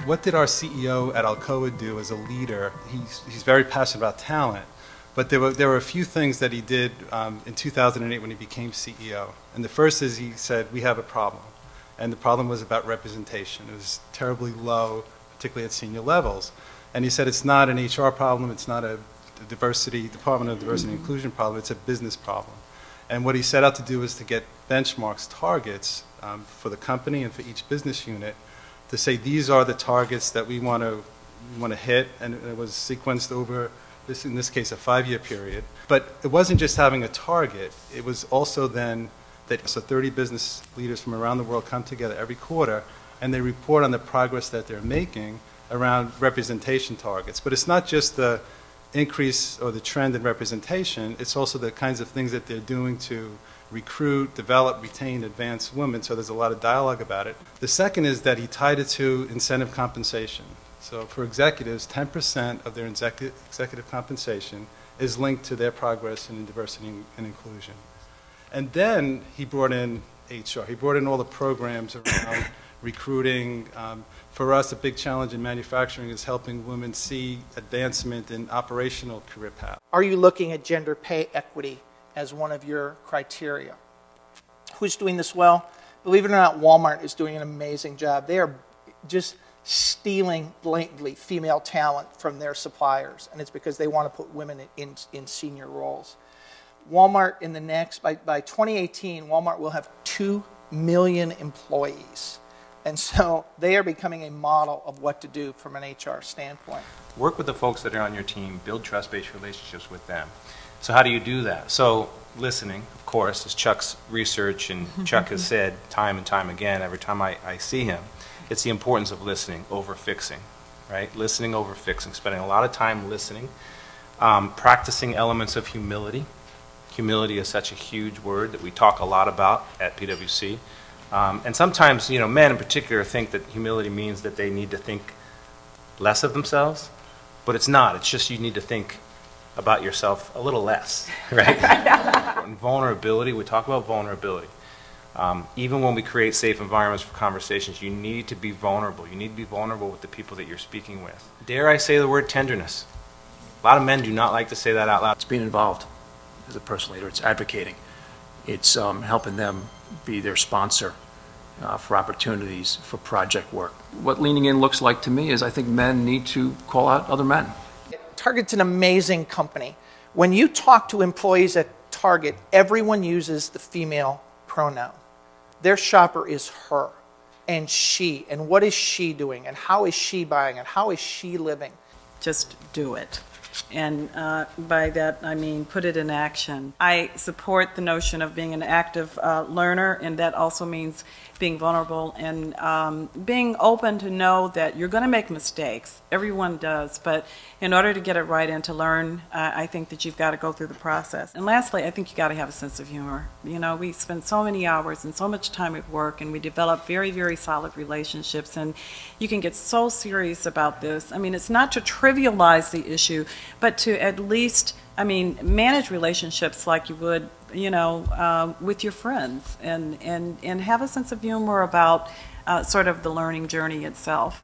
What did our CEO at Alcoa do as a leader? He's very passionate about talent, but there were a few things that he did in 2008 when he became CEO. And the first is he said, we have a problem. And the problem was about representation. It was terribly low, particularly at senior levels. And he said it's not an HR problem, it's not a Department of Diversity and Inclusion problem, it's a business problem. And what he set out to do was to get benchmarks, targets for the company and for each business unit to say these are the targets that we want to hit, and it was sequenced over in this case a 5-year period. But it wasn't just having a target, it was also then that 30 business leaders from around the world come together every quarter and they report on the progress that they're making around representation targets. But it's not just the increase or the trend in representation, it's also the kinds of things that they're doing to recruit, develop, retain, advance women, so there's a lot of dialogue about it. The second is that he tied it to incentive compensation. So for executives, 10% of their executive compensation is linked to their progress in diversity and inclusion. And then he brought in HR. He brought in all the programs around recruiting. For us, a big challenge in manufacturing is helping women see advancement in operational career paths. Are you looking at gender pay equity as one of your criteria? Who's doing this well? Believe it or not, Walmart is doing an amazing job. They are just stealing blatantly female talent from their suppliers, and it's because they want to put women in senior roles. Walmart by 2018, Walmart will have 2 million employees. And so they are becoming a model of what to do from an HR standpoint. Work with the folks that are on your team, build trust-based relationships with them. So how do you do that? So listening, of course, is Chuck's research, and Chuck has said time and time again, every time I see him, it's the importance of listening over fixing, right? Listening over fixing, spending a lot of time listening, practicing elements of humility. Humility is such a huge word that we talk a lot about at PwC. And sometimes, men in particular think that humility means that they need to think less of themselves, but it's not. It's just you need to think about yourself a little less, right? And vulnerability, we talk about vulnerability. Even when we create safe environments for conversations, you need to be vulnerable. You need to be vulnerable with the people that you're speaking with. Dare I say the word tenderness? A lot of men do not like to say that out loud. It's being involved as a personal leader. It's advocating. It's helping them be their sponsor for opportunities, for project work. What leaning in looks like to me is I think men need to call out other men. Target's an amazing company. When you talk to employees at Target, everyone uses the female pronoun. Their shopper is her and she, and what is she doing, and how is she buying, and how is she living. Just do it. And by that, I mean put it in action. I support the notion of being an active learner, and that also means being vulnerable and being open to know that you're going to make mistakes. Everyone does, but in order to get it right and to learn, I think that you've got to go through the process. And lastly, I think you got to have a sense of humor. We spend so many hours and so much time at work, and we develop very, very solid relationships, and you can get so serious about this. I mean, it's not to trivialize the issue, but to at least, manage relationships like you would, with your friends, and have a sense of humor about sort of the learning journey itself.